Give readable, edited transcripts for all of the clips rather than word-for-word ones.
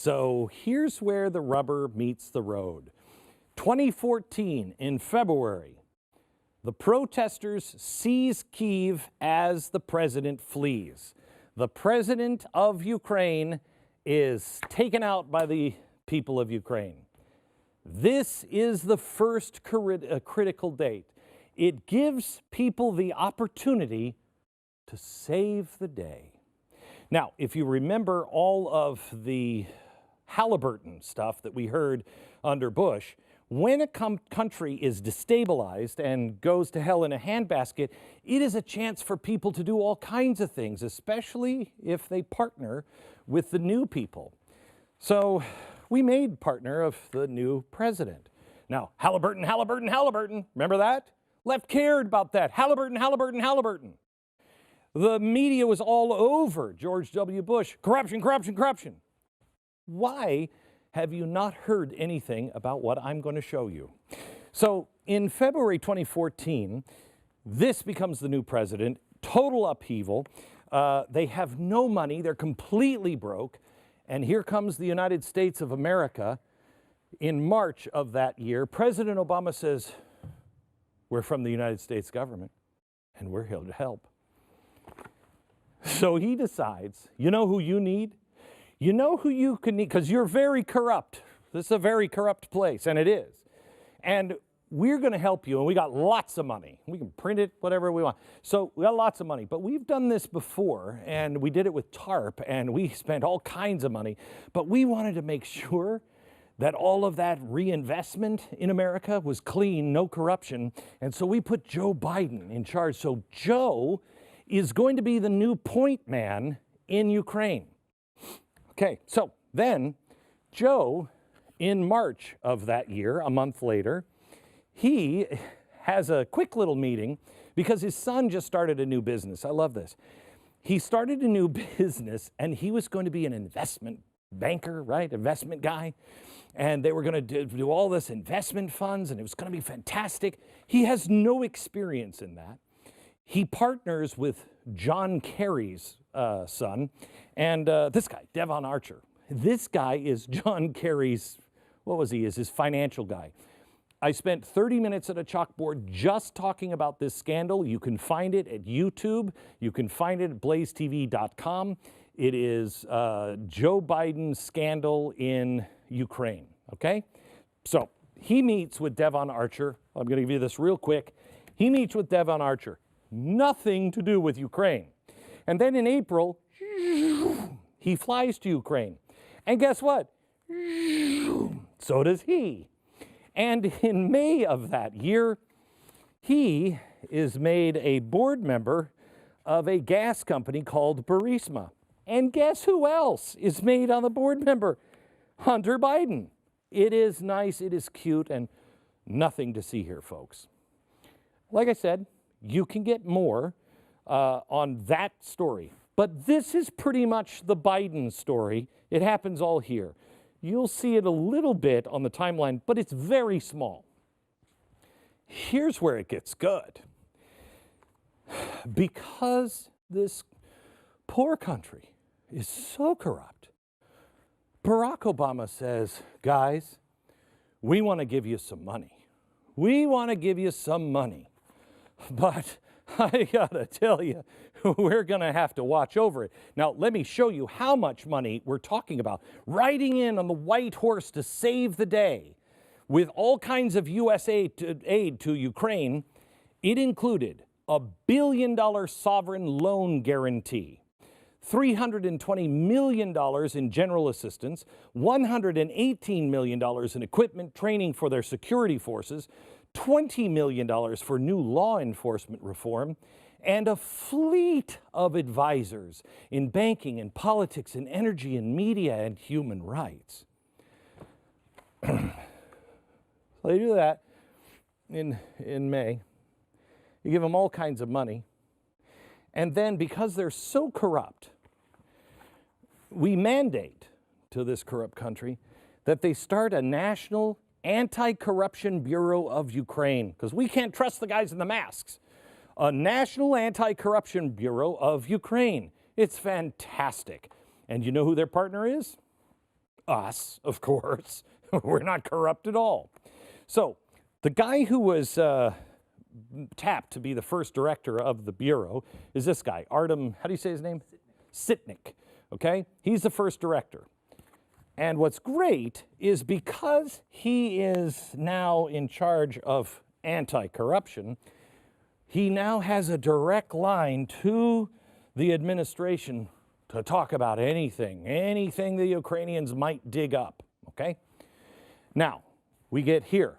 So here's where the rubber meets the road. 2014, in February, the protesters seize Kyiv as the president flees. The president of Ukraine is taken out by the people of Ukraine. This is the first critical date. It gives people the opportunity to save the day. Now, if you remember all of the Halliburton stuff that we heard under Bush, when a country is destabilized and goes to hell in a handbasket, it is a chance for people to do all kinds of things, especially if they partner with the new people. So we made partner of the new president. Now, Halliburton, Halliburton, Halliburton, remember that? Left cared about that. Halliburton, Halliburton, Halliburton. The media was all over George W. Bush. Corruption, corruption, corruption. Why have you not heard anything about what I'm going to show you? So in February 2014, this becomes the new president. Total upheaval. They have no money. They're completely broke. And here comes the United States of America. In March of that year, President Obama says, we're from the United States government, and we're here to help. So he decides, you know who you need? You know who you can need, because you're very corrupt. This is a very corrupt place, and it is. And we're going to help you, and we got lots of money. We can print it, whatever we want. So we got lots of money, but we've done this before, and we did it with TARP, and we spent all kinds of money. But we wanted to make sure that all of that reinvestment in America was clean, no corruption. And so we put Joe Biden in charge. So Joe is going to be the new point man in Ukraine. Okay, so then Joe, in March of that year, a month later, he has a quick little meeting because his son just started a new business. I love this. He started a new business, and he was going to be an investment banker, right? Investment guy. And they were going to do all this investment funds, and it was going to be fantastic. He has no experience in that. He partners with John Kerry's son, and this guy, Devon Archer. This guy is John Kerry's, what was he, is his financial guy. I spent 30 minutes at a chalkboard just talking about this scandal. You can find it at YouTube. You can find it at blazetv.com. It is Joe Biden's scandal in Ukraine, okay? So he meets with Devon Archer. I'm going to give you this real quick. He meets with Devon Archer. Nothing to do with Ukraine. And then in April, he flies to Ukraine. And guess what? So does he. And in May of that year, he is made a board member of a gas company called Burisma. And guess who else is made on the board member? Hunter Biden. It is nice, it is cute, and nothing to see here, folks. Like I said, you can get more on that story. But this is pretty much the Biden story. It happens all here. You'll see it a little bit on the timeline, but it's very small. Here's where it gets good. Because this poor country is so corrupt, Barack Obama says, guys, we want to give you some money. We want to give you some money. But I gotta tell you, we're gonna have to watch over it. Now, let me show you how much money we're talking about. Riding in on the white horse to save the day with all kinds of U.S. aid to Ukraine, it included a $1 billion sovereign loan guarantee, $320 million in general assistance, $118 million in equipment training for their security forces, $20 million for new law enforcement reform, and a fleet of advisors in banking and politics and energy and media and human rights. So they do that in May. You give them all kinds of money. And then because they're so corrupt, we mandate to this corrupt country that they start a national Anti-Corruption Bureau of Ukraine, because we can't trust the guys in the masks. A National Anti-Corruption Bureau of Ukraine. It's fantastic. And you know who their partner is? us, of course. We're not corrupt at all. So the guy who was tapped to be the first director of the Bureau is this guy, Artem, how do you say his name? Sitnik, okay? He's the first director. And what's great is because he is now in charge of anti-corruption, he now has a direct line to the administration to talk about anything the Ukrainians might dig up, okay? Now, we get here.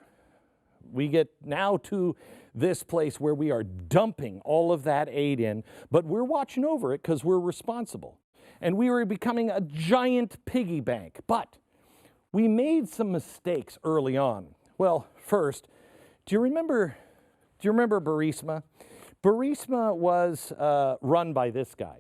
We get now to this place where we are dumping all of that aid in, but we're watching over it because we're responsible. And we were becoming a giant piggy bank. But we made some mistakes early on. Well, first, do you remember Burisma? Burisma was run by this guy.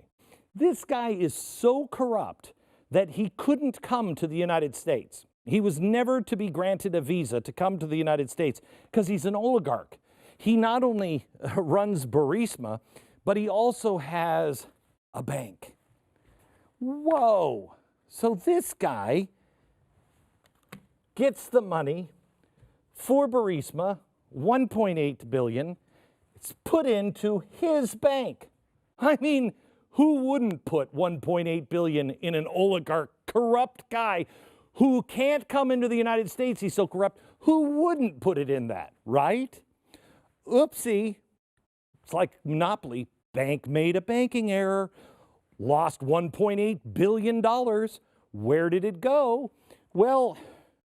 This guy is so corrupt that he couldn't come to the United States. He was never to be granted a visa to come to the United States because he's an oligarch. He not only runs Burisma, but he also has a bank. Whoa. So this guy gets the money for Burisma, $1.8 billion. It's put into his bank. I mean, who wouldn't put $1.8 billion in an oligarch, corrupt guy who can't come into the United States? He's so corrupt. Who wouldn't put it in that, right? Oopsie. It's like Monopoly. Bank made a banking error. Lost $1.8 billion. Where did it go? Well,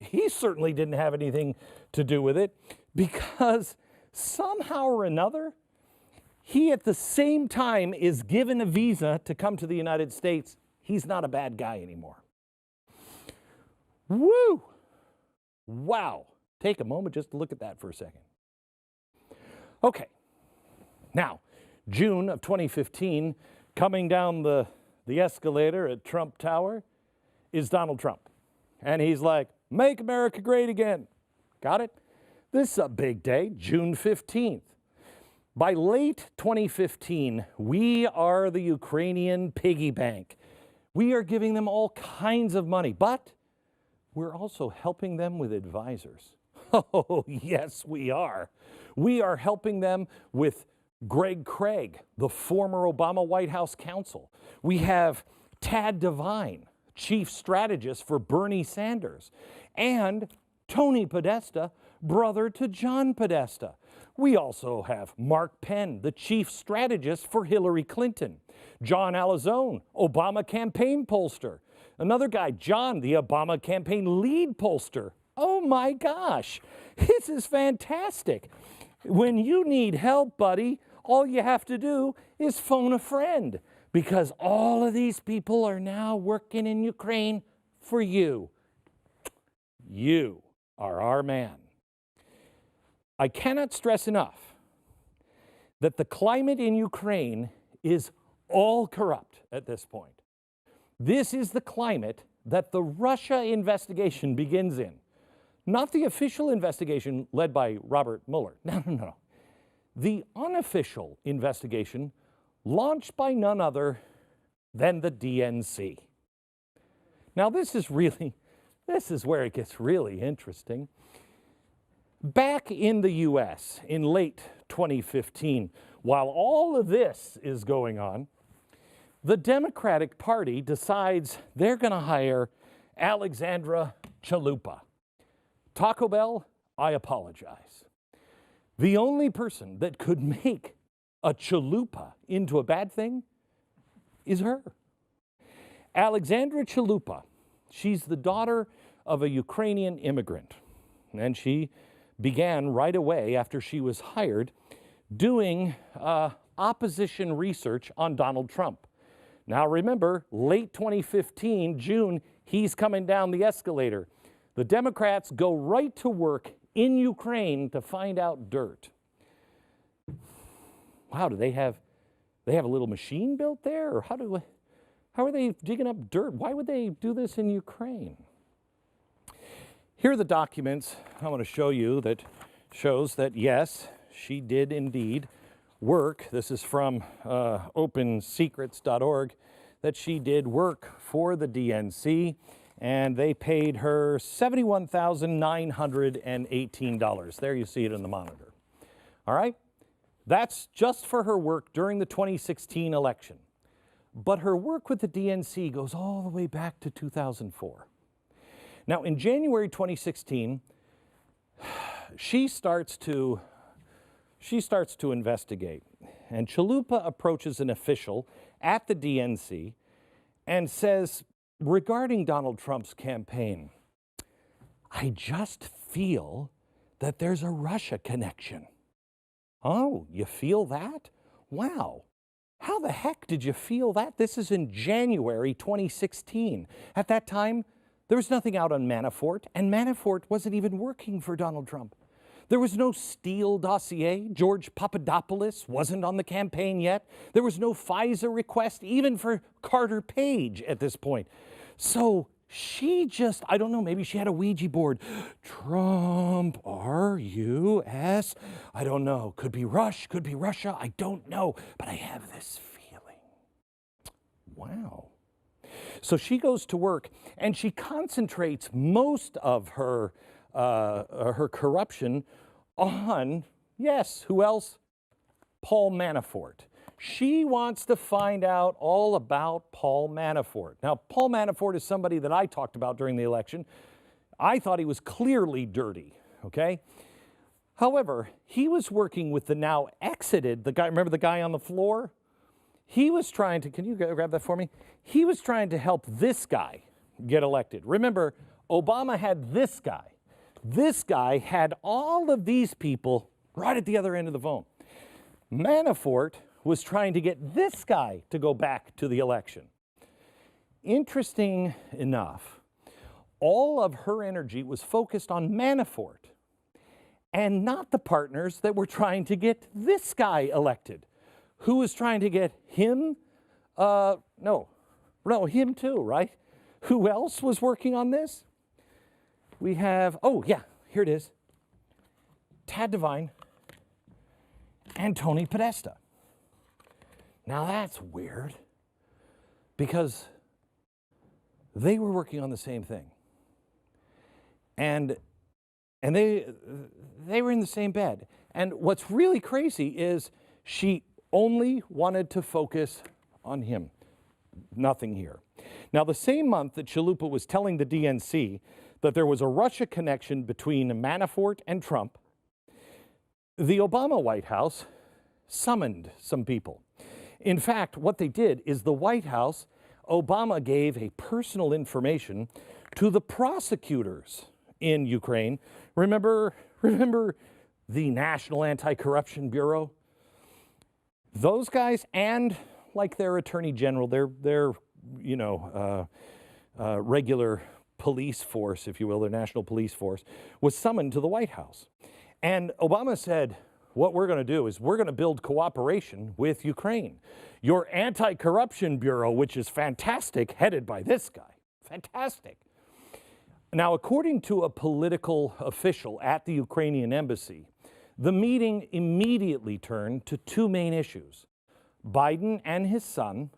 he certainly didn't have anything to do with it because somehow or another, he at the same time is given a visa to come to the United States. He's not a bad guy anymore. Woo! Wow. Take a moment just to look at that for a second. Okay. Now, June of 2015, coming down the escalator at Trump Tower is Donald Trump. And he's like, make America great again. Got it? This is a big day, June 15th. By late 2015, we are the Ukrainian piggy bank. We are giving them all kinds of money, but we're also helping them with advisors. Oh, yes, we are. We are helping them with Greg Craig, the former Obama White House counsel. We have Tad Devine, chief strategist for Bernie Sanders, and Tony Podesta, brother to John Podesta. We also have Mark Penn, the chief strategist for Hillary Clinton, John Alazone, Obama campaign pollster, another guy, John, the Obama campaign lead pollster. Oh my gosh, this is fantastic. When you need help, buddy, all you have to do is phone a friend because all of these people are now working in Ukraine for you. You are our man. I cannot stress enough that the climate in Ukraine is all corrupt at this point. This is the climate that the Russia investigation begins in. Not the official investigation led by Robert Mueller. No. The unofficial investigation launched by none other than the DNC. Now this is where it gets really interesting. Back in the US in late 2015, while all of this is going on, the Democratic Party decides they're going to hire Alexandra Chalupa. Taco Bell, I apologize. The only person that could make a chalupa into a bad thing is her. Alexandra Chalupa, she's the daughter of a Ukrainian immigrant, and she began right away after she was hired doing opposition research on Donald Trump. Now remember, late 2015, June, he's coming down the escalator. The Democrats go right to work in Ukraine to find out dirt. Wow, do they have a little machine built there? Or how are they digging up dirt? Why would they do this in Ukraine? Here are the documents I want to show you that shows that, yes, she did indeed work. This is from opensecrets.org, that she did work for the DNC. and they paid her $71,918. There you see it in the monitor. All right? That's just for her work during the 2016 election. But her work with the DNC goes all the way back to 2004. Now, in January 2016, she starts to investigate. And Chalupa approaches an official at the DNC and says, regarding Donald Trump's campaign, I just feel that there's a Russia connection. Oh, you feel that? Wow. How the heck did you feel that? This is in January 2016. At that time, there was nothing out on Manafort, and Manafort wasn't even working for Donald Trump. There was no Steele dossier. George Papadopoulos wasn't on the campaign yet. There was no FISA request, even for Carter Page at this point. So she just, I don't know, maybe she had a Ouija board. Trump, R-U-S, I don't know. Could be Russia, I don't know. But I have this feeling. Wow. So she goes to work, and she concentrates most of her corruption on, yes, who else? Paul Manafort. She wants to find out all about Paul Manafort. Now, Paul Manafort is somebody that I talked about during the election. I thought he was clearly dirty, okay? However, he was working with the now exited, the guy, remember the guy on the floor? He was trying to, can you grab that for me? He was trying to help this guy get elected. Remember, Obama had this guy. This guy had all of these people right at the other end of the phone. Manafort was trying to get this guy to go back to the election. Interesting enough, all of her energy was focused on Manafort and not the partners that were trying to get this guy elected. Who was trying to get him? No, him too, right? Who else was working on this? We have, oh yeah, here it is. Tad Devine and Tony Podesta. Now that's weird because they were working on the same thing. And they were in the same bed. And what's really crazy is she only wanted to focus on him. Nothing here. Now, the same month that Chalupa was telling the DNC that there was a Russia connection between Manafort and Trump, the Obama White House summoned some people. In fact, what they did is the White House, Obama gave a personal information to the prosecutors in Ukraine. Remember the National Anti-Corruption Bureau? Those guys and like their attorney general, their regular police force, if you will, their national police force, was summoned to the White House. And Obama said, what we're going to do is we're going to build cooperation with Ukraine. Your Anti-Corruption Bureau, which is fantastic, headed by this guy. Fantastic. Now, according to a political official at the Ukrainian embassy, the meeting immediately turned to two main issues: Biden and his son,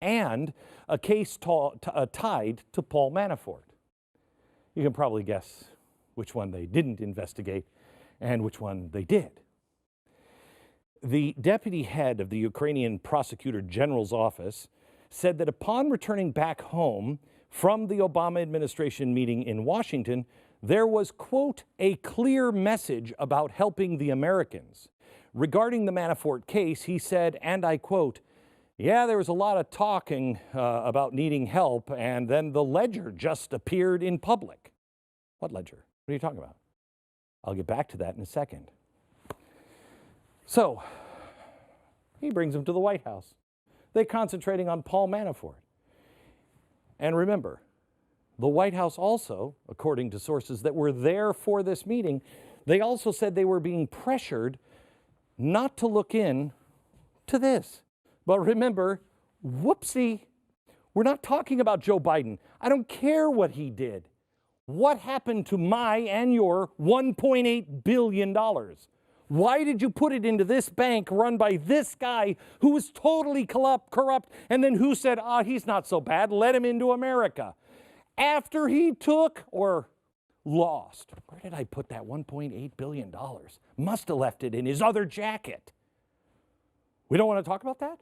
and a case tied to Paul Manafort. You can probably guess which one they didn't investigate and which one they did. The deputy head of the Ukrainian Prosecutor General's office said that upon returning back home from the Obama administration meeting in Washington, there was, quote, a clear message about helping the Americans. Regarding the Manafort case, he said, and I quote, yeah, there was a lot of talking about needing help, and then the ledger just appeared in public. What ledger? What are you talking about? I'll get back to that in a second. So, he brings him to the White House. They're concentrating on Paul Manafort. And remember, the White House also, according to sources that were there for this meeting, they also said they were being pressured not to look in to this. But remember, whoopsie, we're not talking about Joe Biden. I don't care what he did. What happened to my and your $1.8 billion? Why did you put it into this bank run by this guy who was totally corrupt, and then who said, he's not so bad, let him into America? after he took or lost. Where did I put that $1.8 billion? Must have left it in his other jacket. We don't want to talk about that?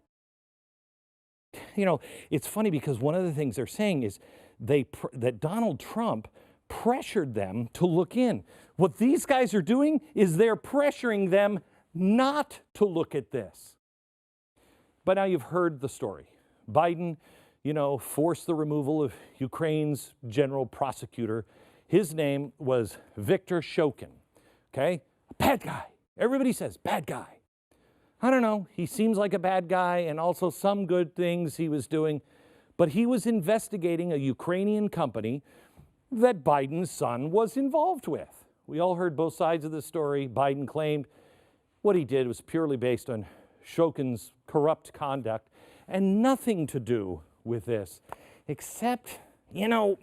You know, it's funny because one of the things they're saying is that Donald Trump pressured them to look in. What these guys are doing is they're pressuring them not to look at this. But now you've heard the story. Biden, you know, forced the removal of Ukraine's general prosecutor. His name was Viktor Shokin, okay? A bad guy. Everybody says bad guy. I don't know. He seems like a bad guy and also some good things he was doing. But he was investigating a Ukrainian company that Biden's son was involved with. We all heard both sides of the story. Biden claimed what he did was purely based on Shokin's corrupt conduct and nothing to do with this, except, you know,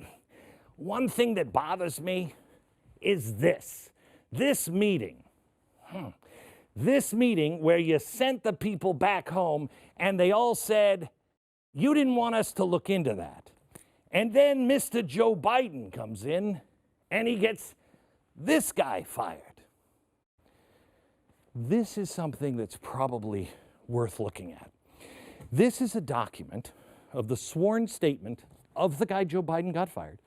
one thing that bothers me is this meeting. This meeting where you sent the people back home and they all said, you didn't want us to look into that. And then Mr. Joe Biden comes in and he gets this guy fired. This is something that's probably worth looking at. This is a document of the sworn statement of the guy Joe Biden got fired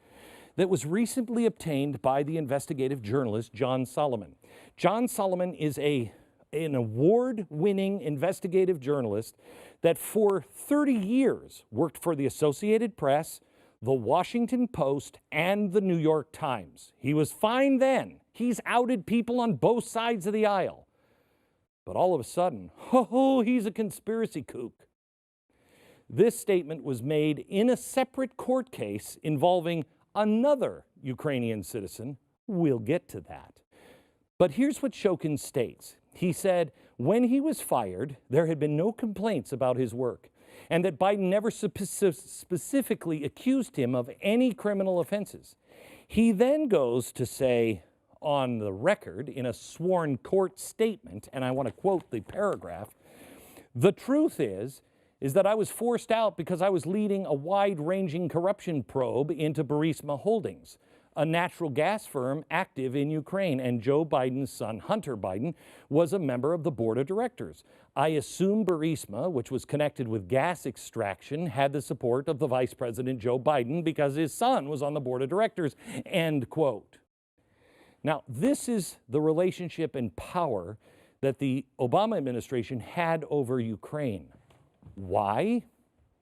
that was recently obtained by the investigative journalist John Solomon. John Solomon is an award-winning investigative journalist that for 30 years worked for the Associated Press, the Washington Post, and the New York Times. He was fine then. He's outed people on both sides of the aisle. But all of a sudden, he's a conspiracy kook. This statement was made in a separate court case involving another Ukrainian citizen. We'll get to that. But here's what Shokin states. He said when he was fired, there had been no complaints about his work, and that Biden never specifically accused him of any criminal offenses. He then goes to say on the record in a sworn court statement, and I want to quote the paragraph, the truth is that I was forced out because I was leading a wide-ranging corruption probe into Burisma Holdings, a natural gas firm active in Ukraine, and Joe Biden's son, Hunter Biden, was a member of the board of directors. I assume Burisma, which was connected with gas extraction, had the support of the Vice President Joe Biden because his son was on the board of directors, end quote. Now, this is the relationship and power that the Obama administration had over Ukraine. Why?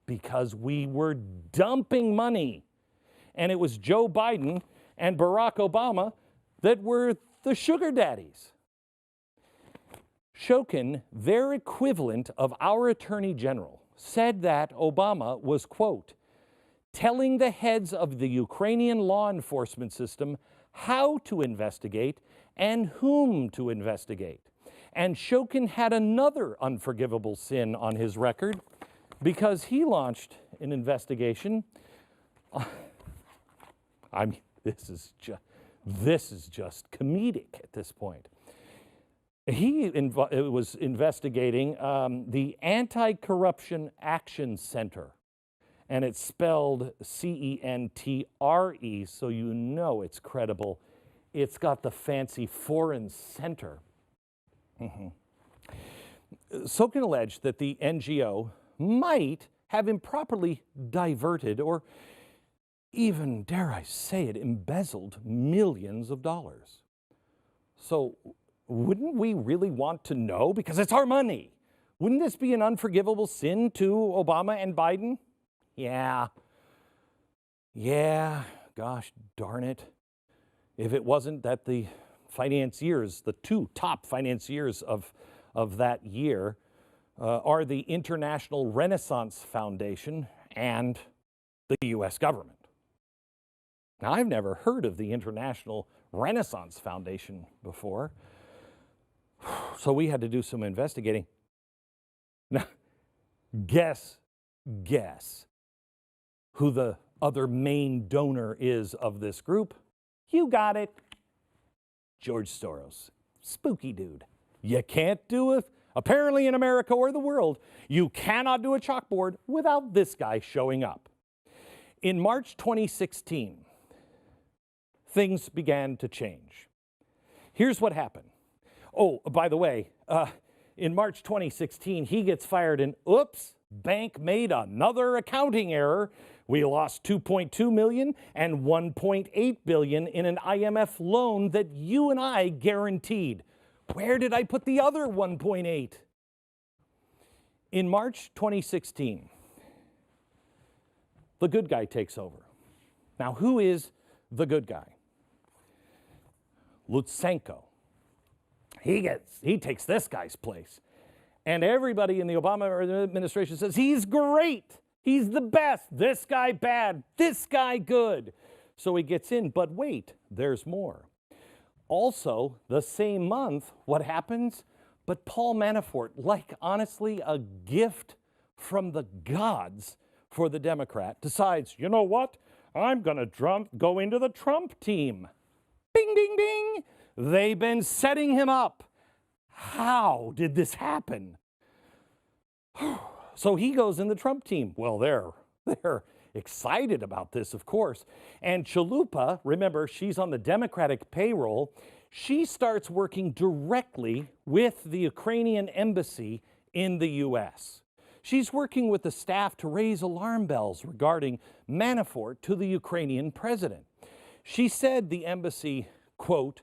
Because we were dumping money. And it was Joe Biden and Barack Obama that were the sugar daddies. Shokin, their equivalent of our Attorney General, said that Obama was, quote, telling the heads of the Ukrainian law enforcement system how to investigate and whom to investigate. And Shokin had another unforgivable sin on his record because he launched an investigation. This is just comedic at this point. He was investigating the Anti-Corruption Action Center, and it's spelled C-E-N-T-R-E, so you know it's credible. It's got the fancy foreign center. Shokin alleged that the NGO might have improperly diverted or even, dare I say it, embezzled millions of dollars. So wouldn't we really want to know? Because it's our money. Wouldn't this be an unforgivable sin to Obama and Biden? Yeah, gosh darn it. If it wasn't that the financiers, the two top financiers of that year are the International Renaissance Foundation and the U.S. government. Now, I've never heard of the International Renaissance Foundation before, so we had to do some investigating. Now, guess who the other main donor is of this group? You got it. George Soros. Spooky dude. You can't do it. Apparently in America or the world, you cannot do a chalkboard without this guy showing up. In March 2016, things began to change. Here's what happened. Oh, by the way, in March 2016, he gets fired and oops, bank made another accounting error. We lost $2.2 million and $1.8 billion in an IMF loan that you and I guaranteed. Where did I put the other 1.8? In March 2016, the good guy takes over. Now, who is the good guy? Lutsenko. He takes this guy's place. And everybody in the Obama administration says, he's great. He's the best. This guy bad. This guy good. So he gets in. But wait, there's more. Also, the same month, what happens? But Paul Manafort, like honestly a gift from the gods for the Democrat, decides, you know what? I'm going to go into the Trump team. Bing, bing, bing. They've been setting him up. How did this happen? So he goes in the Trump team. Well, they're excited about this, of course. And Chalupa, remember, she's on the Democratic payroll. She starts working directly with the Ukrainian embassy in the U.S. She's working with the staff to raise alarm bells regarding Manafort to the Ukrainian president. She said the embassy, quote,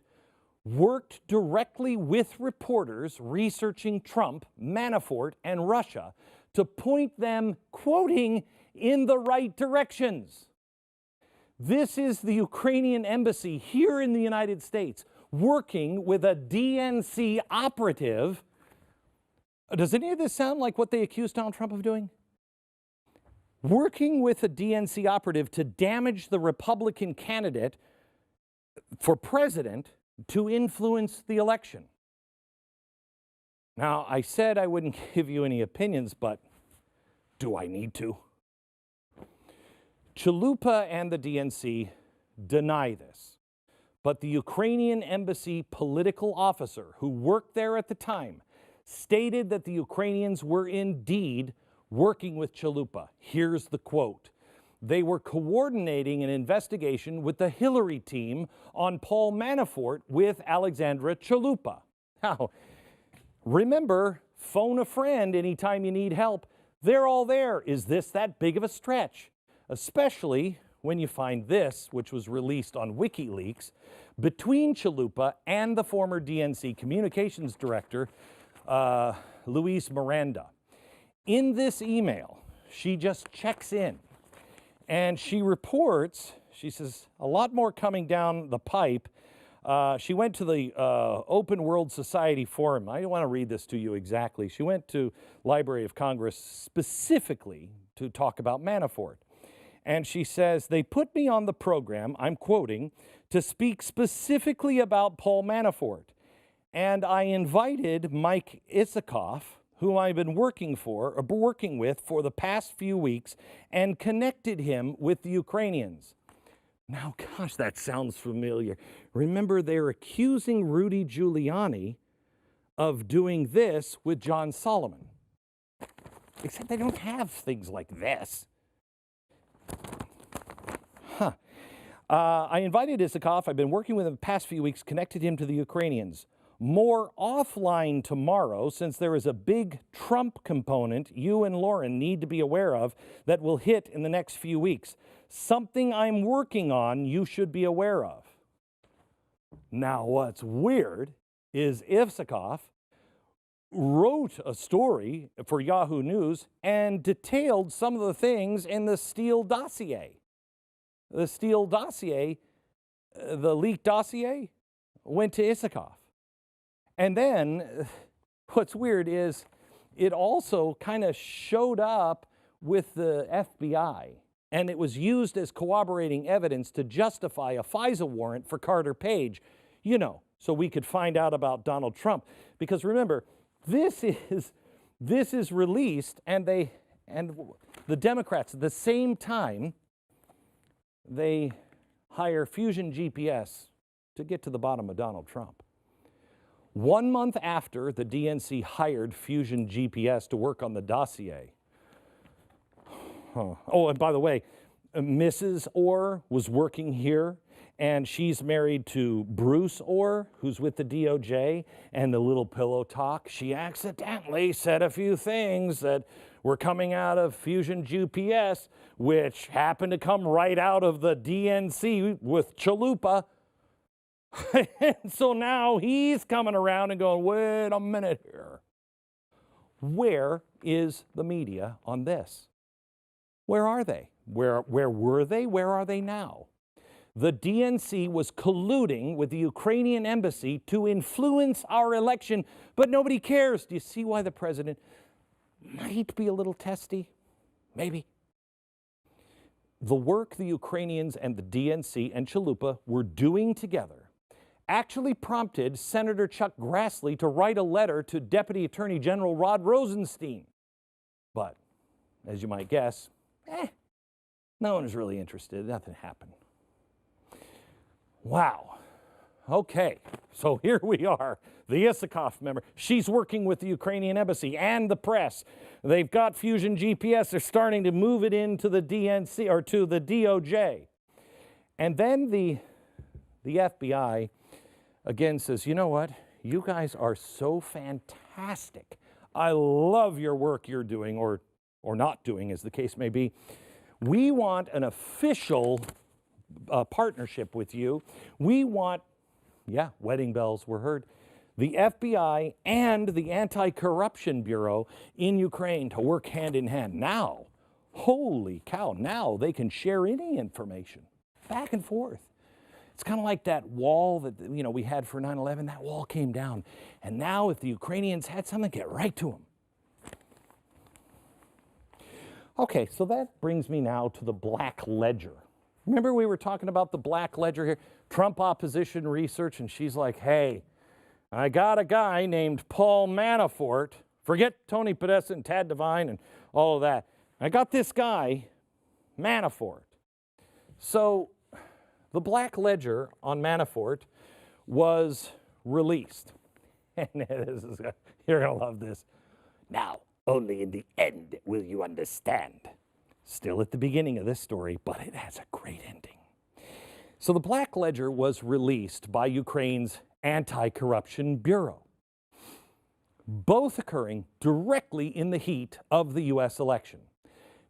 worked directly with reporters researching Trump, Manafort, and Russia to point them, quoting, in the right directions. This is the Ukrainian embassy here in the United States working with a DNC operative. Does any of this sound like what they accused Donald Trump of doing? Working with a DNC operative to damage the Republican candidate for president to influence the election. Now, I said I wouldn't give you any opinions, but do I need to? Chalupa and the DNC deny this, but the Ukrainian embassy political officer who worked there at the time stated that the Ukrainians were indeed working with Chalupa. Here's the quote. They were coordinating an investigation with the Hillary team on Paul Manafort with Alexandra Chalupa. Now, remember, phone a friend anytime you need help. They're all there. Is this that big of a stretch? Especially when you find this, which was released on WikiLeaks, between Chalupa and the former DNC communications director, Luis Miranda. In this email, she just checks in. And she reports, she says, a lot more coming down the pipe. She went to the Open World Society Forum. I don't want to read this to you exactly. She went to Library of Congress specifically to talk about Manafort. And she says, they put me on the program, I'm quoting, to speak specifically about Paul Manafort. And I invited Mike Isikoff, who I've been working with for the past few weeks, and connected him with the Ukrainians. Now, gosh, that sounds familiar. Remember, they're accusing Rudy Giuliani of doing this with John Solomon. Except they don't have things like this. I invited Isikoff. I've been working with him the past few weeks, connected him to the Ukrainians. More offline tomorrow, since there is a big Trump component you and Lauren need to be aware of that will hit in the next few weeks. Something I'm working on you should be aware of. Now, what's weird is Isikoff wrote a story for Yahoo News and detailed some of the things in the Steele dossier. The Steele dossier, the leaked dossier, went to Isikoff. And then what's weird is it also kind of showed up with the FBI, and it was used as corroborating evidence to justify a FISA warrant for Carter Page, you know, so we could find out about Donald Trump. Because remember, this is released, and the Democrats at the same time, they hire Fusion GPS to get to the bottom of Donald Trump. 1 month after the DNC hired Fusion GPS to work on the dossier. Oh, and by the way, Mrs. Orr was working here, and she's married to Bruce Orr, who's with the DOJ, and the little pillow talk, she accidentally said a few things that were coming out of Fusion GPS, which happened to come right out of the DNC with Chalupa. And so now he's coming around and going, wait a minute here. Where is the media on this? Where are they? Where were they? Where are they now? The DNC was colluding with the Ukrainian embassy to influence our election, but nobody cares. Do you see why the president might be a little testy? Maybe. The work the Ukrainians and the DNC and Chalupa were doing together actually prompted Senator Chuck Grassley to write a letter to Deputy Attorney General Rod Rosenstein. But, as you might guess, no one was really interested. Nothing happened. Wow. Okay, so here we are. The Isakov member, she's working with the Ukrainian embassy and the press. They've got Fusion GPS. They're starting to move it into the DNC or to the DOJ. And then the FBI again says, you know what? You guys are so fantastic. I love your work you're doing or not doing, as the case may be. We want an official partnership with you. We want, yeah, wedding bells were heard, the FBI and the Anti-Corruption Bureau in Ukraine to work hand in hand. Now, holy cow, now they can share any information back and forth. It's kind of like that wall that, you know, we had for 9/11. That wall came down. And now if the Ukrainians had something, get right to them. Okay, so that brings me now to the Black Ledger. Remember we were talking about the Black Ledger here? Trump opposition research, and she's like, hey, I got a guy named Paul Manafort. Forget Tony Podesta and Tad Devine and all of that. I got this guy, Manafort. So the Black Ledger on Manafort was released. And you're going to love this. Now, only in the end will you understand. Still at the beginning of this story, but it has a great ending. So the Black Ledger was released by Ukraine's Anti-Corruption Bureau, both occurring directly in the heat of the U.S. election.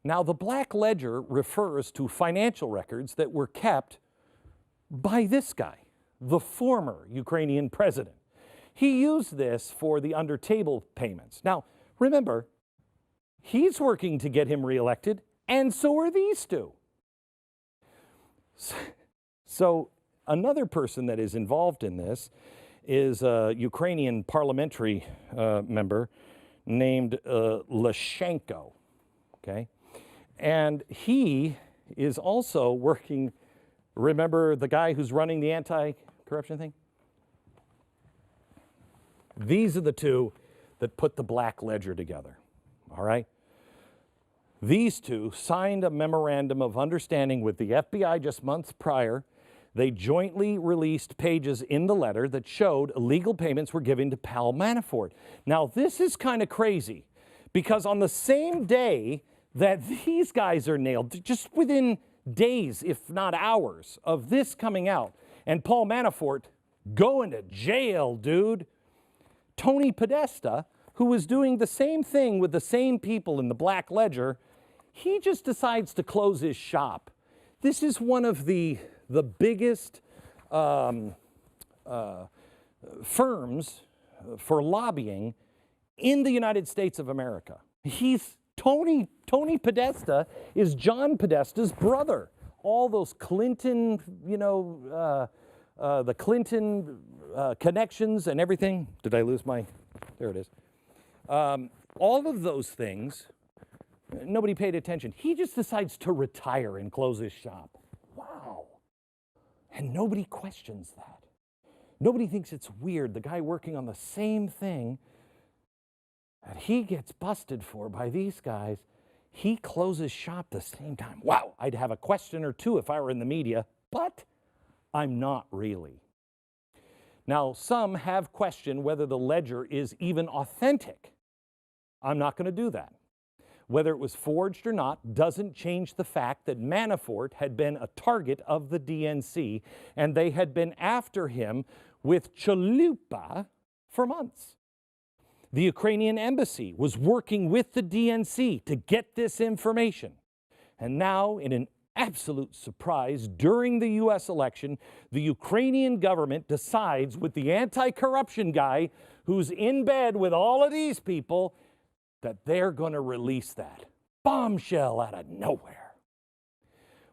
Now, the Black Ledger refers to financial records that were kept by this guy, the former Ukrainian president. He used this for the under-table payments. Now, remember, he's working to get him reelected, and so are these two. So another person that is involved in this is a Ukrainian parliamentary member named Lashenko, okay? And he is also working, remember the guy who's running the anti-corruption thing? These are the two that put the Black Ledger together, all right? These two signed a memorandum of understanding with the FBI just months prior. They jointly released pages in the letter that showed illegal payments were given to Paul Manafort. Now, this is kind of crazy because on the same day that these guys are nailed, just within days, if not hours, of this coming out, and Paul Manafort going to jail, dude, Tony Podesta, who was doing the same thing with the same people in the Black Ledger, he just decides to close his shop. This is one of the biggest firms for lobbying in the United States of America. Tony Podesta is John Podesta's brother. All those Clinton, the Clinton connections and everything. Did I lose my, there it is. All of those things, nobody paid attention. He just decides to retire and close his shop. Wow. And nobody questions that. Nobody thinks it's weird. The guy working on the same thing that he gets busted for by these guys, he closes shop the same time. Wow, I'd have a question or two if I were in the media, but I'm not really. Now, some have questioned whether the ledger is even authentic. I'm not going to do that. whether it was forged or not, doesn't change the fact that Manafort had been a target of the DNC, and they had been after him with chalupa for months. The Ukrainian embassy was working with the DNC to get this information. And now, in an absolute surprise, during the US election, the Ukrainian government decides with the anti-corruption guy who's in bed with all of these people that they're going to release that. Bombshell out of nowhere.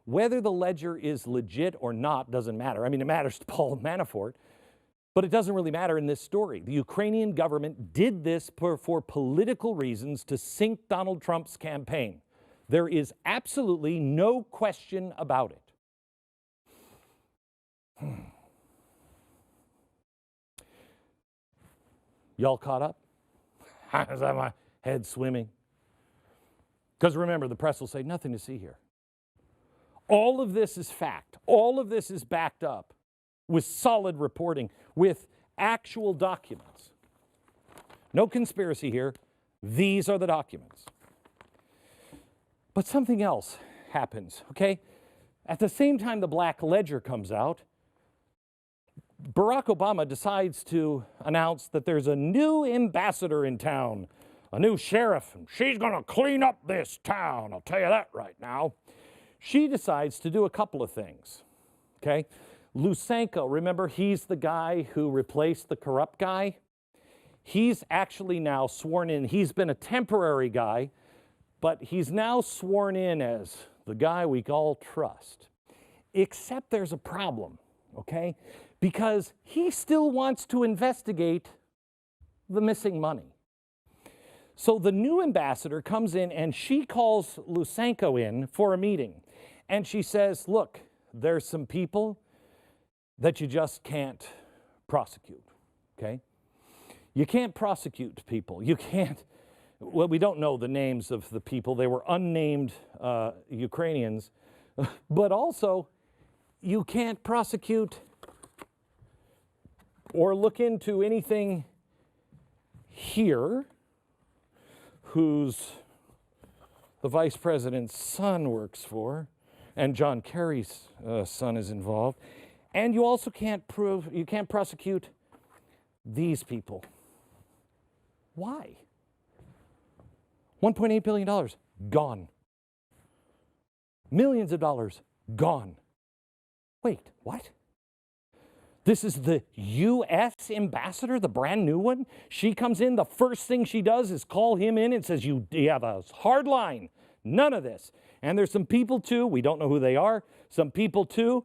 Whether the ledger is legit or not doesn't matter. I mean, it matters to Paul Manafort, but it doesn't really matter in this story. The Ukrainian government did this for political reasons to sink Donald Trump's campaign. There is absolutely no question about it. Y'all caught up? Is that my head swimming? Because remember, the press will say, nothing to see here. All of this is fact. All of this is backed up with solid reporting, with actual documents. No conspiracy here. These are the documents. But something else happens, okay? At the same time the Black Ledger comes out, Barack Obama decides to announce that there's a new ambassador in town, a new sheriff, and she's going to clean up this town. I'll tell you that right now. She decides to do a couple of things, okay? Lysenko, remember, he's the guy who replaced the corrupt guy. He's actually now sworn in. He's been a temporary guy, but he's now sworn in as the guy we all trust. Except there's a problem, okay? Because he still wants to investigate the missing money. So the new ambassador comes in and she calls Lysenko in for a meeting. And she says, look, there's some people that you just can't prosecute, okay? You can't prosecute people. You can't. Well, we don't know the names of the people. They were unnamed Ukrainians. But also, you can't prosecute or look into anything here whose the vice president's son works for, and John Kerry's son is involved. And you also can't prosecute these people. Why? $1.8 billion, gone. Millions of dollars, gone. Wait, what? This is the U.S. ambassador, the brand new one? She comes in, the first thing she does is call him in and says, you have a hard line, none of this. And there's some people too, we don't know who they are, some people too,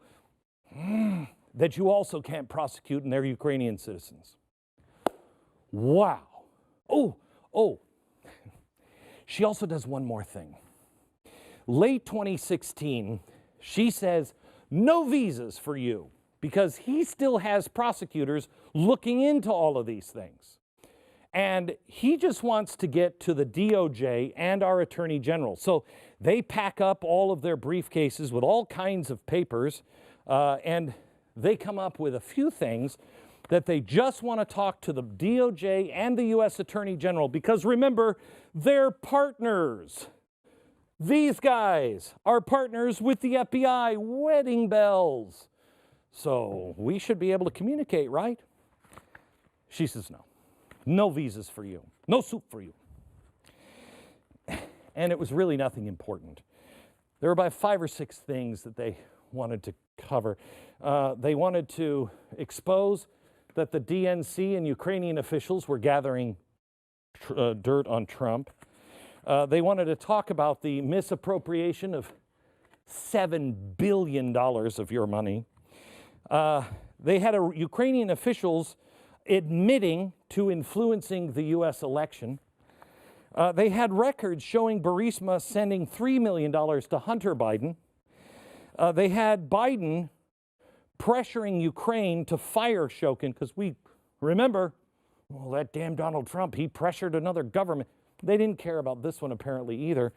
that you also can't prosecute, and they're Ukrainian citizens. Wow. Oh. She also does one more thing. Late 2016, she says, no visas for you, because he still has prosecutors looking into all of these things. And he just wants to get to the DOJ and our Attorney General. So they pack up all of their briefcases with all kinds of papers, and they come up with a few things that they just want to talk to the DOJ and the U.S. Attorney General, because remember, they're partners. These guys are partners with the FBI, wedding bells. So we should be able to communicate, right? She says no. No visas for you. No soup for you. And it was really nothing important. There were about 5 or 6 things that they wanted to cover. They wanted to expose that the DNC and Ukrainian officials were gathering dirt on Trump. They wanted to talk about the misappropriation of $7 billion of your money. They had Ukrainian officials admitting to influencing the U.S. election. They had records showing Burisma sending $3 million to Hunter Biden. They had Biden pressuring Ukraine to fire Shokin, because we remember, well, that damn Donald Trump, he pressured another government. They didn't care about this one apparently either.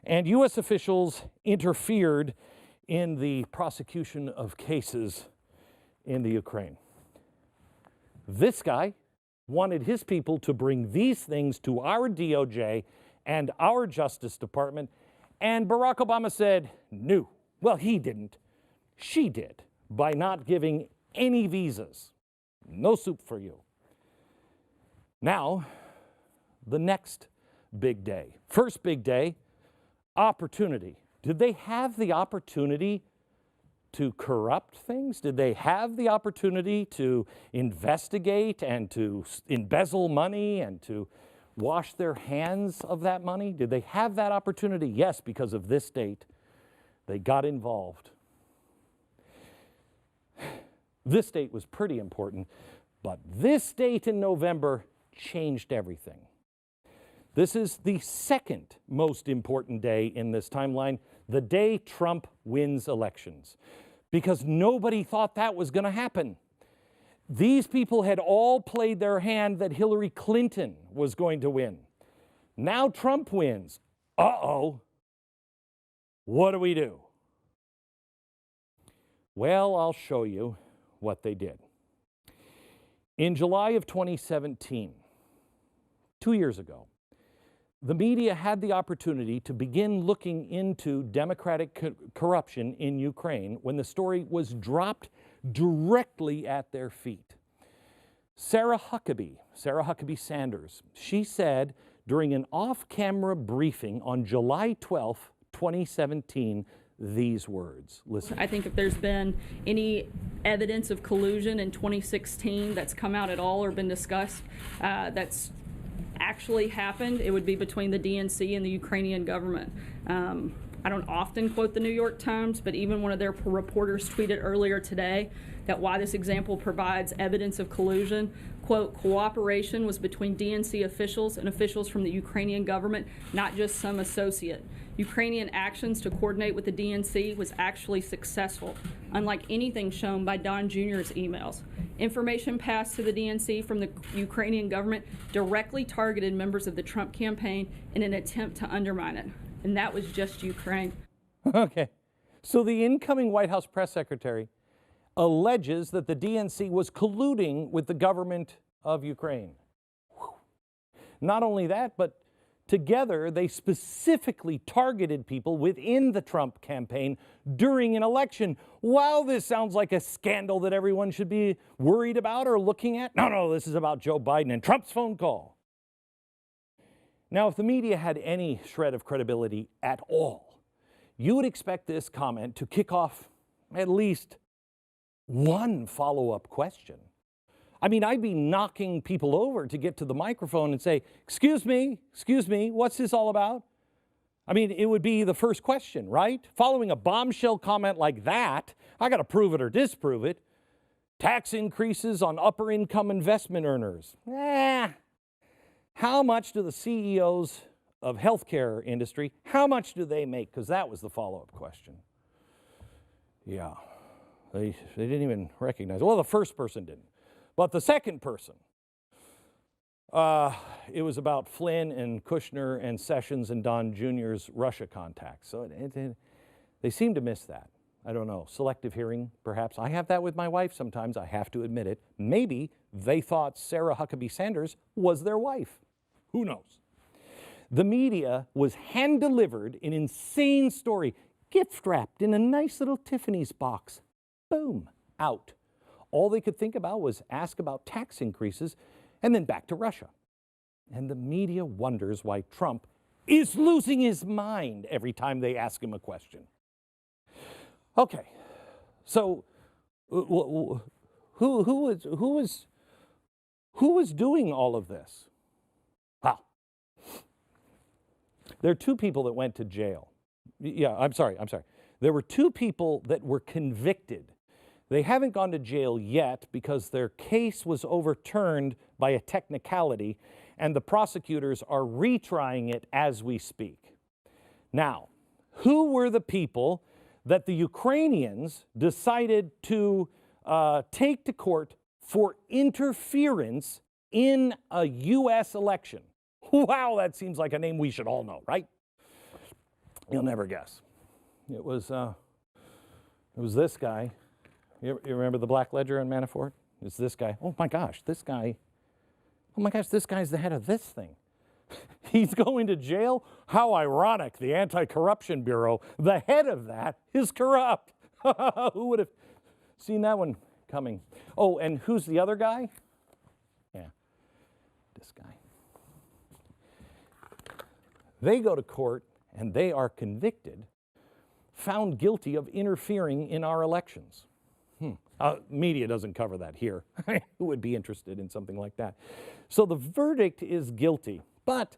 And U.S. officials interfered in the prosecution of cases in the Ukraine. This guy wanted his people to bring these things to our DOJ and our Justice Department. And Barack Obama said, no. Well, he didn't. She did, by not giving any visas. No soup for you. Now, the next big day. First big day, opportunity. Did they have the opportunity to corrupt things? Did they have the opportunity to investigate and to embezzle money and to wash their hands of that money? Did they have that opportunity? Yes, because of this date, they got involved. This date was pretty important, but this date in November changed everything. This is the second most important day in this timeline, the day Trump wins elections, because nobody thought that was going to happen. These people had all played their hand that Hillary Clinton was going to win. Now Trump wins. Uh-oh. What do we do? Well, I'll show you what they did. In July of 2017, 2 years ago, the media had the opportunity to begin looking into democratic corruption in Ukraine when the story was dropped directly at their feet. Sarah Huckabee Sanders, she said during an off-camera briefing on July 12, 2017, these words. Listen. I think if there's been any evidence of collusion in 2016 that's come out at all or been discussed, that's actually happened, it would be between the DNC and the Ukrainian government. I don't often quote the New York Times, but even one of their reporters tweeted earlier today that why this example provides evidence of collusion, quote, cooperation was between DNC officials and officials from the Ukrainian government, not just some associate. Ukrainian actions to coordinate with the DNC was actually successful, unlike anything shown by Don Jr.'s emails. Information passed to the DNC from the Ukrainian government directly targeted members of the Trump campaign in an attempt to undermine it. And that was just Ukraine. Okay. So the incoming White House press secretary alleges that the DNC was colluding with the government of Ukraine. Whew. Not only that, but together they specifically targeted people within the Trump campaign during an election. While this sounds like a scandal that everyone should be worried about or looking at, no, this is about Joe Biden and Trump's phone call. Now, if the media had any shred of credibility at all, you would expect this comment to kick off at least one follow-up question. I mean, I'd be knocking people over to get to the microphone and say, excuse me, what's this all about? I mean, it would be the first question, right? Following a bombshell comment like that, I got to prove it or disprove it. Tax increases on upper income investment earners. How much do the CEOs of healthcare industry, how much do they make? Because that was the follow-up question. Yeah, they didn't even recognize it. Well, the first person didn't. But the second person, it was about Flynn and Kushner and Sessions and Don Jr.'s Russia contacts. So they seem to miss that. I don't know, selective hearing, perhaps. I have that with my wife sometimes, I have to admit it. Maybe they thought Sarah Huckabee Sanders was their wife. Who knows? The media was hand-delivered an insane story, gift-wrapped in a nice little Tiffany's box. Boom, out. All they could think about was ask about tax increases and then back to Russia. And the media wonders why Trump is losing his mind every time they ask him a question. Okay, so who was doing all of this? Well, there are two people that went to jail. Yeah, I'm sorry. There were two people that were convicted. They haven't gone to jail yet because their case was overturned by a technicality, and the prosecutors are retrying it as we speak. Now, who were the people that the Ukrainians decided to take to court for interference in a U.S. election? Wow, that seems like a name we should all know, right? You'll never guess. It was this guy. You remember the Black Ledger and Manafort? It's this guy. Oh my gosh, this guy. Oh my gosh, this guy's the head of this thing. He's going to jail? How ironic. The Anti-Corruption Bureau, the head of that, is corrupt. Who would have seen that one coming? Oh, and who's the other guy? Yeah, this guy. They go to court and they are convicted, found guilty of interfering in our elections. Media doesn't cover that here. Who would be interested in something like that? So the verdict is guilty, but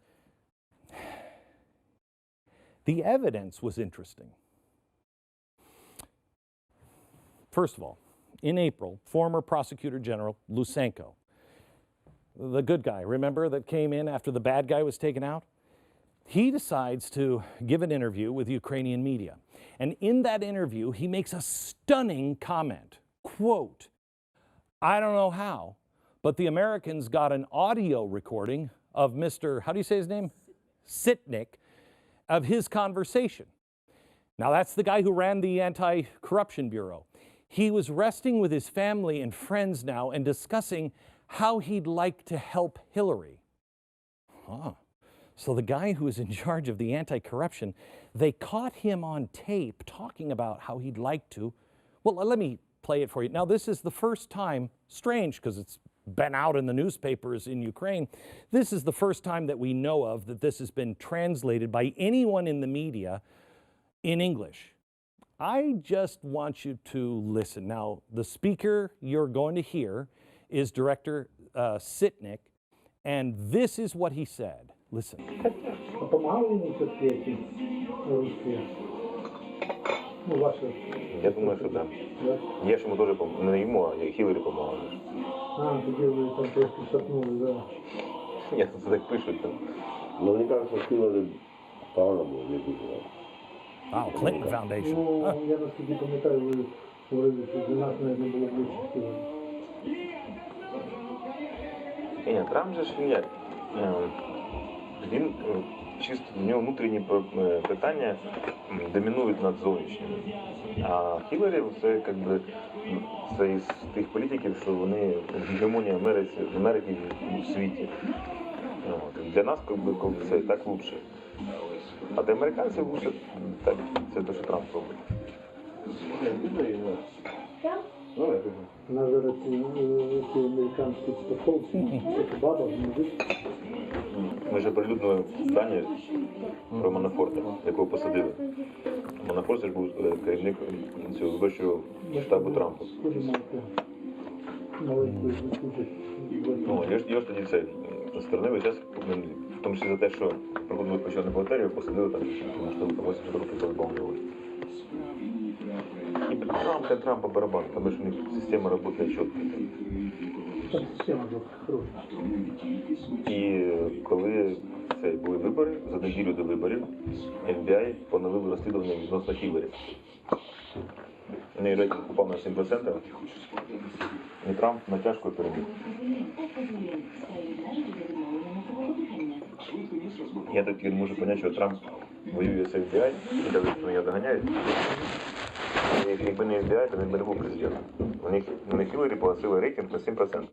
the evidence was interesting. First of all, in April, former Prosecutor General Lysenko, the good guy, remember, that came in after the bad guy was taken out? He decides to give an interview with Ukrainian media. And in that interview, he makes a stunning comment. Quote, I don't know how, but the Americans got an audio recording of Mr., how do you say his name? Sitnik, of his conversation. Now that's the guy who ran the Anti-Corruption Bureau. He was resting with his family and friends now and discussing how he'd like to help Hillary. So the guy who was in charge of the anti-corruption, they caught him on tape talking about how he'd like to. Well, let me play it for you. Now, this is the first time, strange because it's been out in the newspapers in Ukraine, this is the first time that we know of that this has been translated by anyone in the media in English. I just want you to listen. Now, the speaker you're going to hear is Director Sitnik, and this is what he said. Listen. Я думаю, що так. Я ж йому теж не йому, а Хіларі допомагав. Тоді ви там трошки шатнули, да. Ні, це так пишуть. Ну, мені кажуть, що Хіларі погано було, не дуже. Wow, Clinton Foundation. Ну, я наскільки пам'ятаю, ви говорили, що для нас навіть не було ближче Хіларі. Ні, Трамп же ж він чисто, в нього внутрішні питання домінують над зовнішніми. А Хіларі це, якби, це із тих політиків, що вони гегемонія Америки в світі. Для нас, якби, це так лучше. А для американців лучше так, це те, що Трамп робить. На зараз ці американські спецовці, це баба, мужик. Ми вже прилюднили здання про Манафорта, якого посадили. Манафорт ж був керівник цього виборчого штабу Трампа. Його ж тоді це сторонили час, в тому числі за те, що проходили початку бухгалтерію, посадили там, тому що 80 років позбавили. І Трампа барабан, тому що у них система працює чітко. Система хороша. І коли це були вибори, за неділю до виборів, FBI поновили розслідування відносно Хіларі. У неї рейтинг упав на 7%, і Трамп натяжко переміг. Я так не можу зрозуміти, що Трамп воює з FBI, і кажуть, що мене доганяють. Якби не FBI, то він би не був президентом. Вони Хіларі погасили рейтинг на 7%.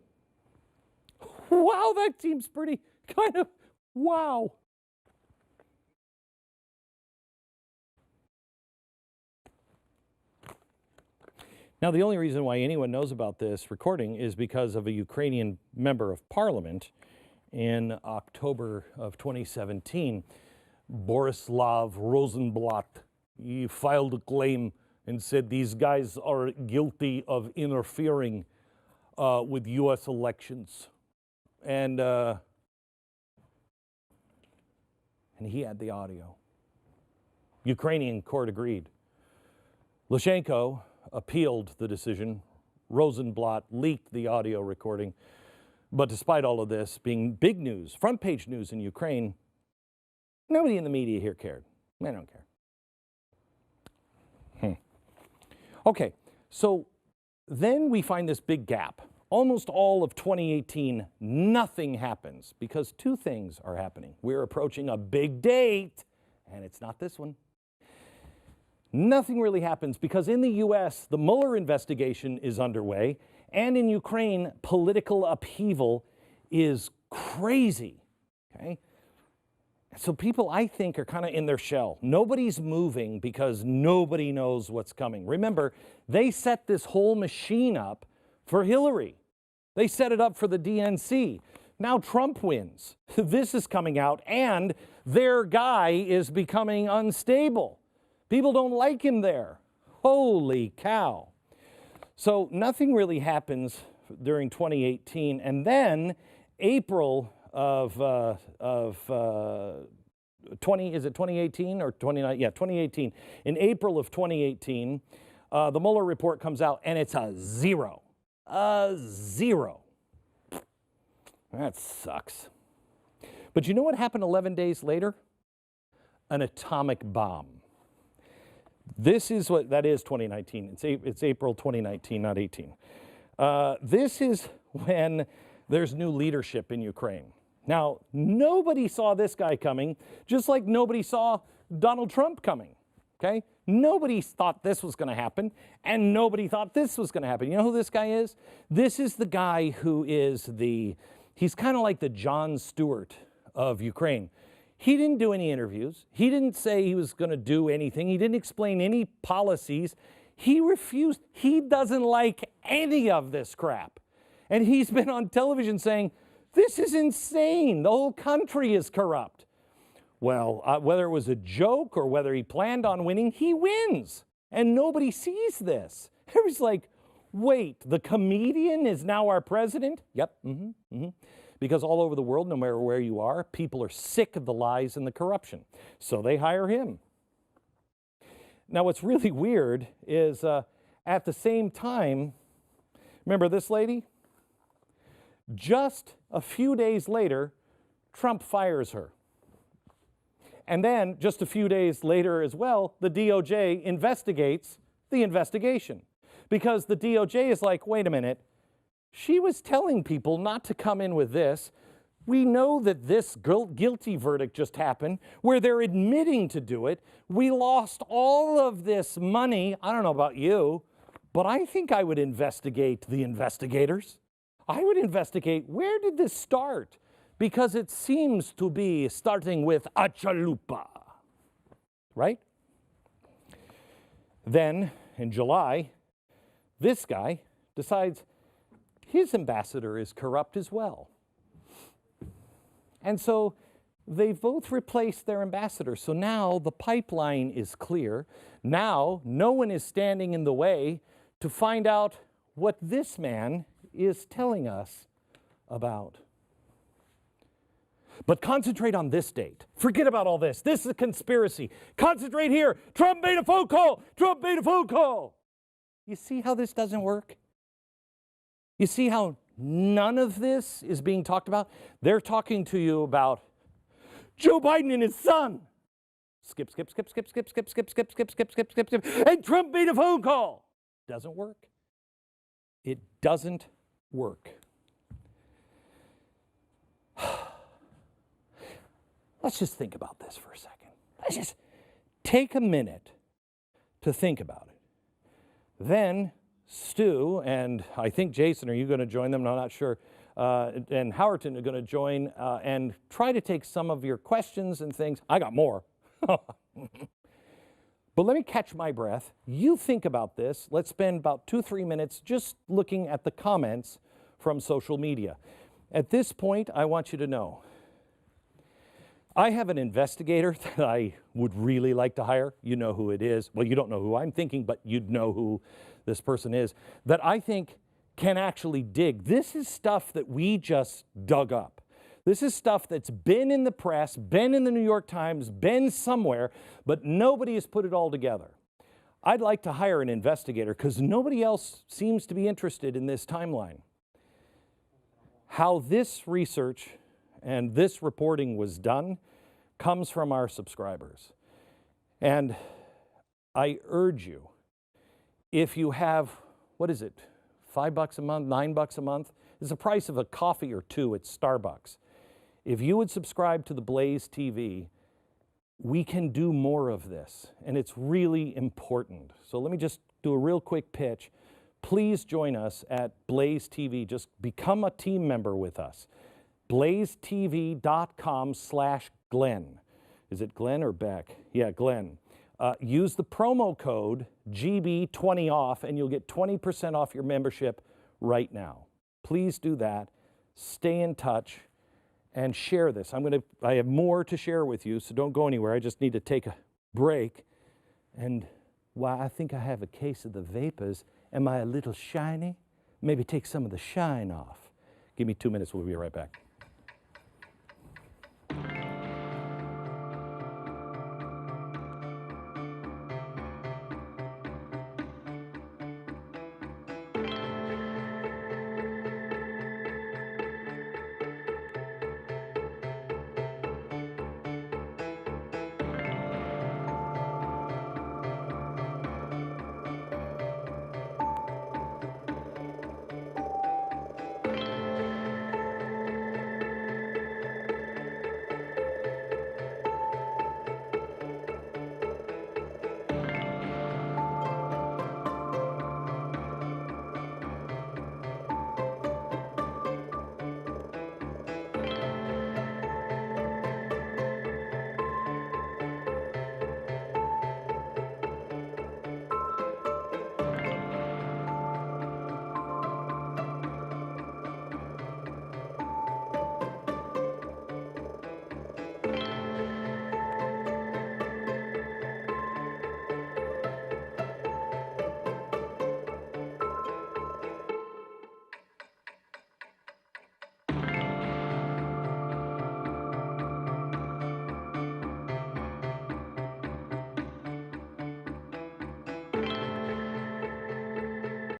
Wow, that seems pretty kind of wow. Now, the only reason why anyone knows about this recording is because of a Ukrainian member of parliament in October of 2017, Borislav Rosenblatt. He filed a claim and said these guys are guilty of interfering with U.S. elections. And he had the audio. Ukrainian court agreed. Lysenko appealed the decision. Rosenblatt leaked the audio recording. But despite all of this being big news, front page news in Ukraine, nobody in the media here cared. They don't care. Okay, so then we find this big gap. Almost all of 2018, nothing happens because two things are happening. We're approaching a big date, and it's not this one. Nothing really happens because in the US, the Mueller investigation is underway, and in Ukraine, political upheaval is crazy, okay? So people, I think, are kind of in their shell. Nobody's moving because nobody knows what's coming. Remember, they set this whole machine up for Hillary. They set it up for the DNC. Now Trump wins. This is coming out, and their guy is becoming unstable. People don't like him there. Holy cow. So nothing really happens during 2018, and then April of 2018 or 29? Yeah, 2018. In April of 2018, the Mueller report comes out, and it's a zero. A zero. That sucks. But you know what happened 11 days later? An atomic bomb. This is what, that is 2019. It's April 2019, not 18. This is when there's new leadership in Ukraine. Now, nobody saw this guy coming, just like nobody saw Donald Trump coming, okay? Nobody thought this was going to happen, and nobody thought this was going to happen. You know who this guy is? This is the guy who is he's kind of like the Jon Stewart of Ukraine. He didn't do any interviews. He didn't say he was going to do anything. He didn't explain any policies. He refused. He doesn't like any of this crap. And he's been on television saying, this is insane. The whole country is corrupt. Well, whether it was a joke or whether he planned on winning, he wins. And nobody sees this. Everybody's like, wait, the comedian is now our president? Yep, Because all over the world, no matter where you are, people are sick of the lies and the corruption. So they hire him. Now, what's really weird is at the same time, remember this lady? Just a few days later, Trump fires her. And then, just a few days later as well, the DOJ investigates the investigation. Because the DOJ is like, wait a minute, she was telling people not to come in with this. We know that this guilty verdict just happened, where they're admitting to do it. We lost all of this money. I don't know about you, but I think I would investigate the investigators. I would investigate, where did this start? Because it seems to be starting with a chalupa, right? Then, in July, this guy decides his ambassador is corrupt as well. And so they both replaced their ambassador. So now the pipeline is clear. Now no one is standing in the way to find out what this man is telling us about. But concentrate on this date. Forget about all this. This is a conspiracy. Concentrate here. Trump made a phone call. Trump made a phone call. You see how this doesn't work? You see how none of this is being talked about? They're talking to you about Joe Biden and his son. Skip, skip, skip, skip, skip, skip, skip, skip, skip, skip, skip, skip, skip. And Trump made a phone call. Doesn't work. It doesn't work. Let's just think about this for a second. Let's just take a minute to think about it. Then Stu and I think Jason, are you going to join them? No, I'm not sure. And Howerton are going to join and try to take some of your questions and things. I got more. But let me catch my breath. You think about this. Let's spend about 2-3 minutes just looking at the comments from social media. At this point, I want you to know, I have an investigator that I would really like to hire. You know who it is. Well, you don't know who I'm thinking, but you'd know who this person is, that I think can actually dig. This is stuff that we just dug up. This is stuff that's been in the press, been in the New York Times, been somewhere, but nobody has put it all together. I'd like to hire an investigator because nobody else seems to be interested in this timeline. How this research and this reporting was done comes from our subscribers. And I urge you, if you have, what is it, $5 a month, $9 a month? It's the price of a coffee or two at Starbucks. If you would subscribe to the Blaze TV, we can do more of this, and it's really important. So let me just do a real quick pitch. Please join us at Blaze TV. Just become a team member with us. blazetv.com/Glenn. Is it Glenn or Beck? Yeah, Glenn. Use the promo code GB20OFF and you'll get 20% off your membership right now. Please do that. Stay in touch and share this. I have more to share with you, so don't go anywhere. I just need to take a break. And while I think I have a case of the vapors, am I a little shiny? Maybe take some of the shine off. Give me 2 minutes, we'll be right back.